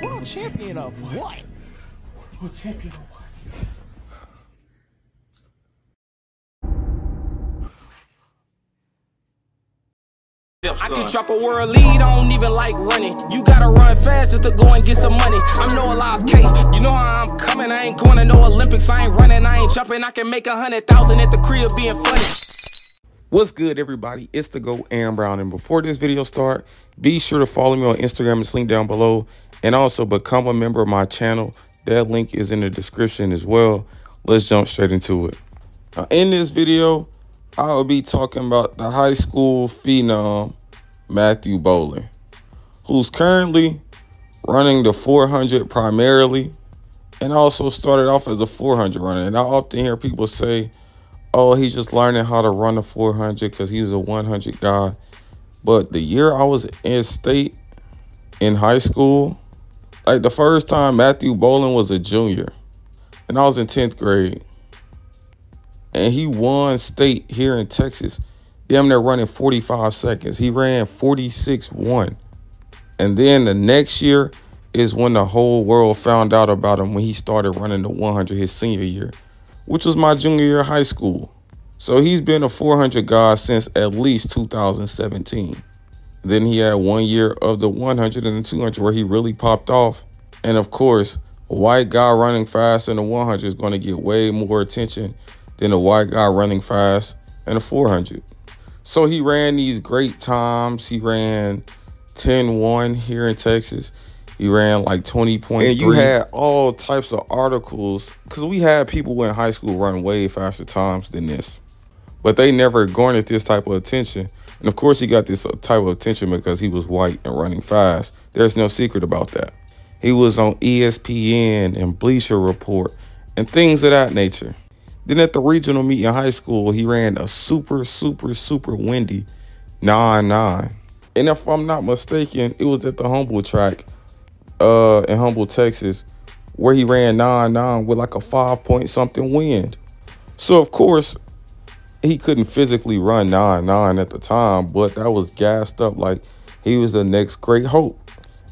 World champion of what? World champion of what? I can drop a world lead, I don't even like running. You gotta run fast just to go and get some money. I'm no Elias K, you know how I'm coming. I ain't going to no Olympics, I ain't running, I ain't jumping. I can make 100,000 at the crib being funny. What's good, everybody? It's the GOAT, Aaron Brown, and before this video start, be sure to follow me on Instagram. It's linked down below, and also become a member of my channel. That link is in the description as well. Let's jump straight into it. Now, in this video, I will be talking about the high school phenom Matthew Boling, who's currently running the 400 primarily, and also started off as a 400 runner. And I often hear people say, oh, he's just learning how to run a 400 because he's a 100 guy. But the year I was in state in high school, like the first time Matthew Boling was a junior, and I was in 10th grade, and he won state here in Texas, damn near running 45 seconds. He ran 46.1. And then the next year is when the whole world found out about him, when he started running the 100 his senior year, which was my junior year of high school. So he's been a 400 guy since at least 2017. Then he had 1 year of the 100 and the 200 where he really popped off. And of course, a white guy running fast in the 100 is going to get way more attention than a white guy running fast in a 400. So he ran these great times. He ran 10.1 here in Texas. He ran like 20.3. And you had all types of articles, because we had people in high school run way faster times than this, but they never garnered this type of attention. And of course, he got this type of attention because he was white and running fast. There's no secret about that. He was on ESPN and Bleacher Report and things of that nature. Then at the regional meet in high school, he ran a super windy 9.9. And if I'm not mistaken, it was at the Humble track in Humble, Texas, where he ran 9.9 with like a 5-point-something wind. So of course, he couldn't physically run 9.9 at the time, but that was gassed up like he was the next great hope.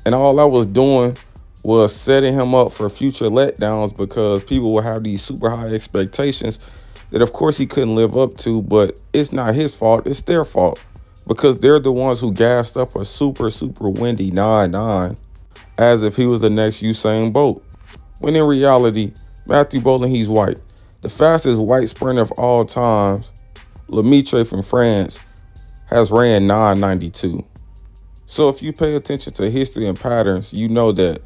And all I was doing was setting him up for future letdowns, because people will have these super high expectations that of course he couldn't live up to. But it's not his fault, it's their fault, because they're the ones who gassed up a super windy 9.9 as if he was the next Usain Bolt, when in reality, Matthew Boling, he's white. The fastest white sprinter of all times, Lemaitre from France, has ran 9.92. So if you pay attention to history and patterns, you know that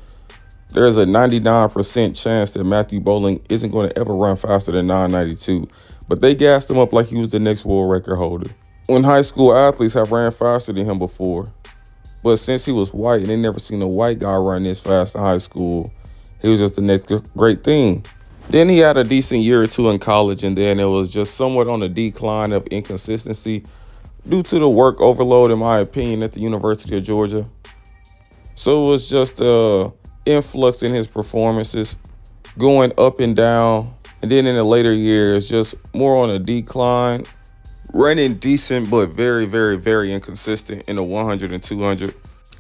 there's a 99% chance that Matthew Boling isn't going to ever run faster than 9.92. But they gassed him up like he was the next world record holder, when high school athletes have ran faster than him before. But since he was white and they never seen a white guy run this fast in high school, he was just the next great thing. Then he had a decent year or two in college, and then it was just somewhat on a decline of inconsistency due to the work overload, in my opinion, at the University of Georgia. So it was just a influx in his performances, going up and down. And then in the later years, just more on a decline, running decent, but very inconsistent in the 100 and 200.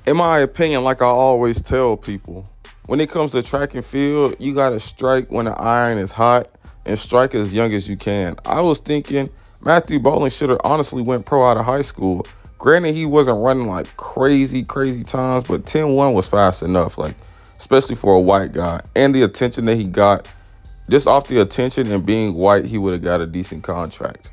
In my opinion, like I always tell people, when it comes to track and field, you got to strike when the iron is hot and strike as young as you can. I was thinking Matthew Boling should have honestly went pro out of high school. Granted, he wasn't running like crazy times, but 10.1 was fast enough, like especially for a white guy. And the attention that he got, just off the attention and being white, he would have got a decent contract.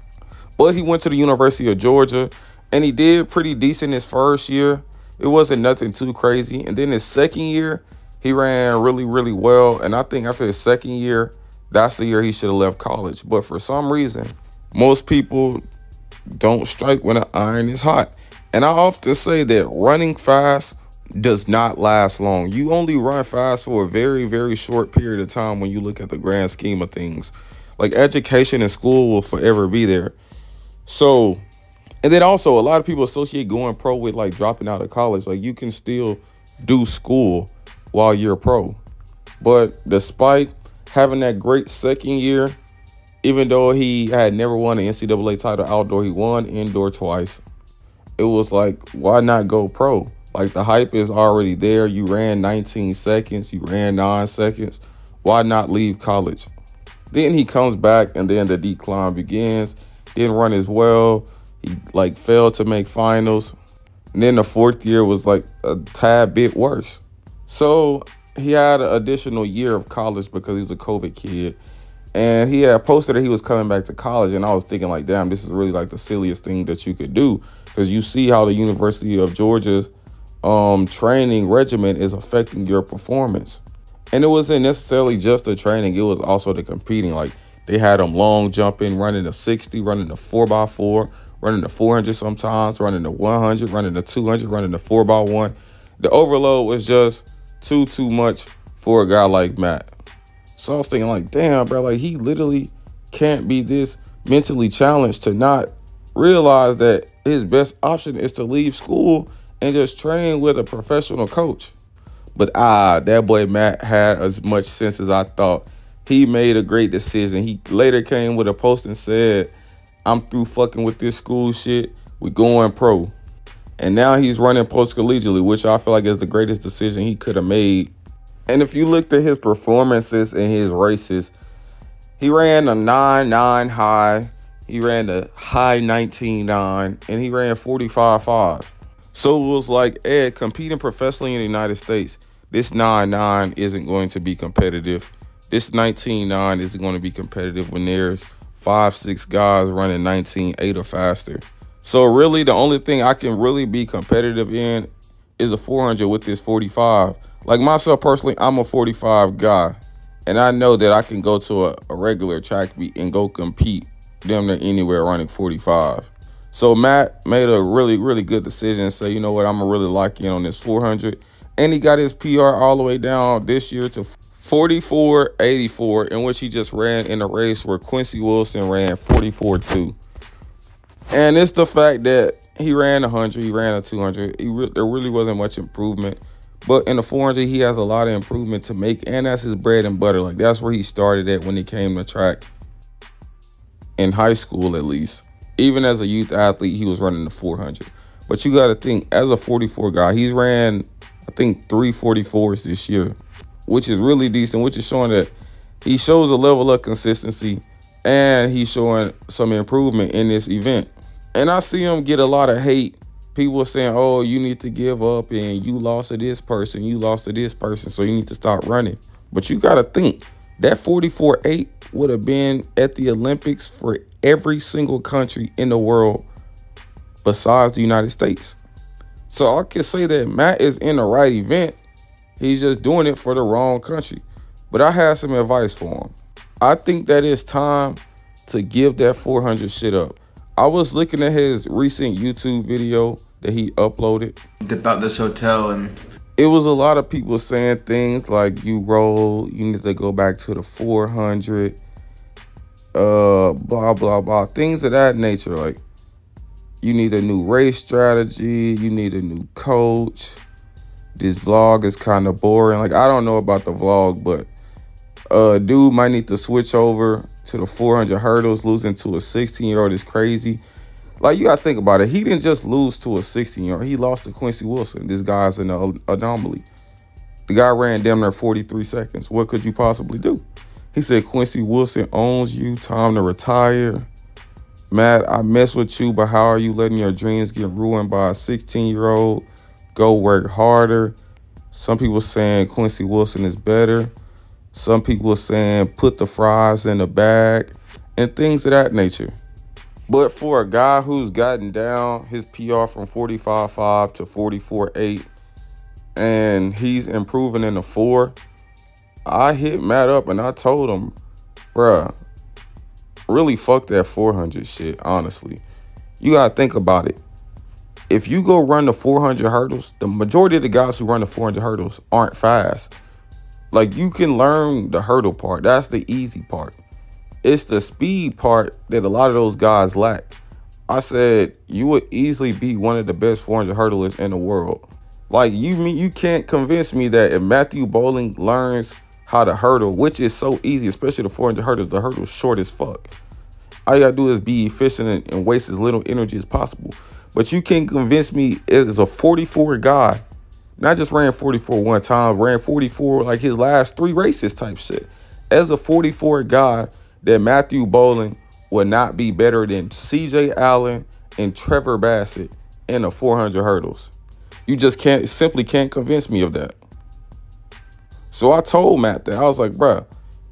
But he went to the University of Georgia, and he did pretty decent his first year. It wasn't nothing too crazy. And then his second year, he ran really well. And I think after his second year, that's the year he should have left college. But for some reason, most people don't strike when the iron is hot. And I often say that running fast does not last long. You only run fast for a very short period of time when you look at the grand scheme of things. Like, education and school will forever be there. So, and then also a lot of people associate going pro with like dropping out of college. Like, you can still do school while you're pro. But despite having that great second year, even though he had never won an NCAA title outdoor, he won indoor twice. It was like, why not go pro? Like, the hype is already there. You ran 19 seconds. You ran 9 seconds. Why not leave college? Then he comes back, and then the decline begins. Didn't run as well. He, like, failed to make finals. And then the fourth year was, like, a tad bit worse. So he had an additional year of college because he's a COVID kid. And he had posted that he was coming back to college. And I was thinking, like, damn, this is really, like, the silliest thing that you could do. Because you see how the University of Georgia training regimen is affecting your performance. And it wasn't necessarily just the training. It was also the competing. Like, they had him long jumping, running the 60, running the 4x4, running the 400 sometimes, running the 100, running the 200, running the 4x1. The overload was just too much for a guy like Matt. So I was thinking, like, damn, bro, like, he literally can't be this mentally challenged to not realize that his best option is to leave school and just train with a professional coach. But that boy Matt had as much sense as I thought. He made a great decision. He later came with a post and said, I'm through fucking with this school shit. We're going pro. And now he's running post-collegiately, which I feel like is the greatest decision he could have made. And if you looked at his performances and his races, he ran a 9.9 high. He ran a high 19.9, and he ran 45.5. So it was like, Ed, competing professionally in the United States, this 9.9 isn't going to be competitive. This 19.9 isn't going to be competitive when there's 5-6 guys running 19.8 or faster. So really, the only thing I can really be competitive in is a 400 with this 45. Like myself personally, I'm a 45 guy, and I know that I can go to a regular track meet and go compete damn near anywhere running 45. So Matt made a really good decision and say, you know what, I'm gonna really lock in on this 400. And he got his PR all the way down this year to 44.84, in which he just ran in a race where Quincy Wilson ran 44.2. And it's the fact that he ran 100, he ran a 200. There really wasn't much improvement. But in the 400, he has a lot of improvement to make, and that's his bread and butter. Like, that's where he started at when he came to track in high school, at least. Even as a youth athlete, he was running the 400. But you got to think, as a 44 guy, he's ran, I think, 3 44s this year, which is really decent, which is showing that he shows a level of consistency and he's showing some improvement in this event. And I see him get a lot of hate. People saying, oh, you need to give up and you lost to this person, you lost to this person, so you need to stop running. But you got to think, that 44.8 would have been at the Olympics for every single country in the world besides the United States. So I can say that Matt is in the right event. He's just doing it for the wrong country. But I have some advice for him. I think that it's time to give that 400 shit up. I was looking at his recent YouTube video that he uploaded about this hotel, and it was a lot of people saying things like, you roll, you need to go back to the 400, blah, blah, blah, things of that nature. Like, you need a new race strategy, you need a new coach. This vlog is kind of boring. Like, I don't know about the vlog, but dude might need to switch over to the 400 hurdles. Losing to a 16-year-old is crazy. Like, you got to think about it. He didn't just lose to a 16-year-old. He lost to Quincy Wilson. This guy's an anomaly. The guy ran damn near 43 seconds. What could you possibly do? He said, Quincy Wilson owns you. Time to retire. Matt, I mess with you, but how are you letting your dreams get ruined by a 16-year-old? Go work harder. Some people saying Quincy Wilson is better. Some people are saying put the fries in the bag and things of that nature. But for a guy who's gotten down his PR from 45.5 to 44.8 and he's improving in the 4, I hit Matt up and I told him, bruh, really fuck that 400 shit, honestly. You gotta think about it. If you go run the 400 hurdles, the majority of the guys who run the 400 hurdles aren't fast. Like, you can learn the hurdle part. That's the easy part. It's the speed part that a lot of those guys lack. I said, you would easily be one of the best 400 hurdlers in the world. Like, you can't convince me that if Matthew Boling learns how to hurdle, which is so easy, especially the 400 hurdles, the hurdle's short as fuck. All you gotta do is be efficient and waste as little energy as possible. But you can't convince me as a 44 guy Not just ran 44 one time, ran 44 like his last 3 races type shit. As a 44 guy, that Matthew Boling would not be better than CJ Allen and Trevor Bassett in the 400 hurdles. You just simply can't convince me of that. So I told Matt that. I was like, bruh,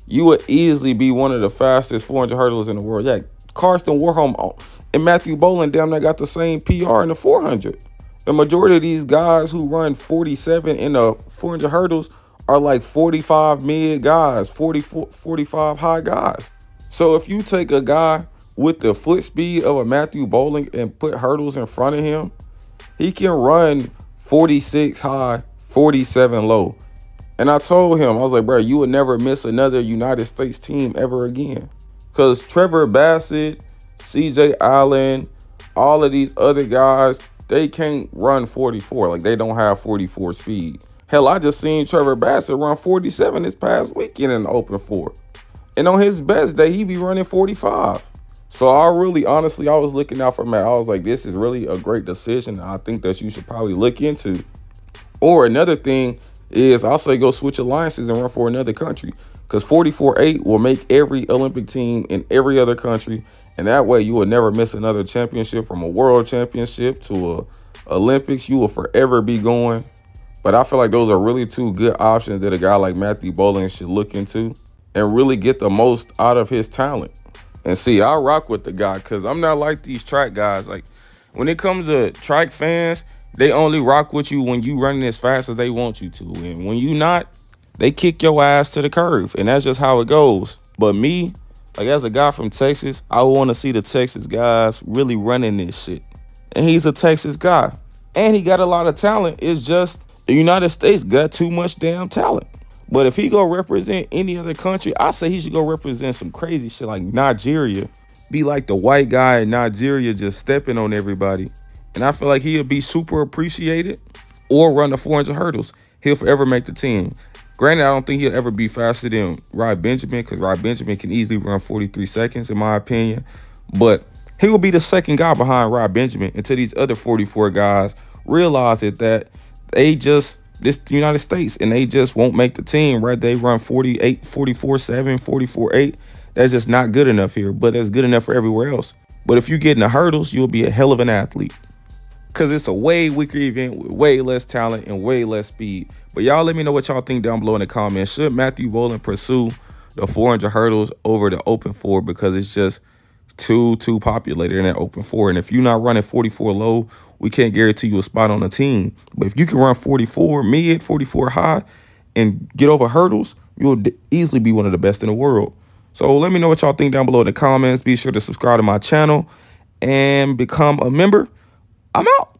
you would easily be one of the fastest 400 hurdlers in the world. Yeah, Karsten Warholm and Matthew Boling damn near got the same PR in the 400. The majority of these guys who run 47 in the 400 hurdles are like 45 mid guys, 45 high guys. So if you take a guy with the foot speed of a Matthew Boling and put hurdles in front of him, he can run 46 high, 47 low. And I told him, I was like, bro, you would never miss another United States team ever again. Because Trevor Bassett, CJ Allen, all of these other guys, they can't run 44. Like, they don't have 44 speed. Hell, I just seen Trevor Bassett run 47 this past weekend in the open 4. And on his best day, he be running 45. So I really, honestly, I was looking out for Matt. I was like, this is really a great decision. I think that you should probably look into. Or another thing is, I'll say go switch alliances and run for another country. Because 44.8 will make every Olympic team in every other country. And that way you will never miss another championship, from a world championship to a Olympics. You will forever be going. But I feel like those are really 2 good options that a guy like Matthew Boling should look into and really get the most out of his talent. And see, I rock with the guy because I'm not like these track guys. Like, when it comes to track fans, they only rock with you when you running as fast as they want you to. And when you not, they kick your ass to the curve. And that's just how it goes. But me, like, as a guy from Texas, I want to see the Texas guys really running this shit. And he's a Texas guy. And he got a lot of talent. It's just the United States got too much damn talent. But if he go represent any other country, I say he should go represent some crazy shit like Nigeria. Be like the white guy in Nigeria just stepping on everybody. And I feel like he'll be super appreciated. Or run the 400 hurdles. He'll forever make the team. Granted, I don't think he'll ever be faster than Rod Benjamin, because Rod Benjamin can easily run 43 seconds, in my opinion. But he will be the second guy behind Rod Benjamin until these other 44 guys realize that they just, this the United States, and they just won't make the team, right? They run 48, 44.7, 44.8. That's just not good enough here, but that's good enough for everywhere else. But if you get in the hurdles, you'll be a hell of an athlete. Because it's a way weaker event with way less talent and way less speed. But y'all let me know what y'all think down below in the comments. Should Matthew Boling pursue the 400 hurdles over the open 4? Because it's just too populated in that open 4. And if you're not running 44 low, we can't guarantee you a spot on the team. But if you can run 44 mid, 44 high, and get over hurdles, you'll easily be one of the best in the world. So let me know what y'all think down below in the comments. Be sure to subscribe to my channel and become a member. I'm out.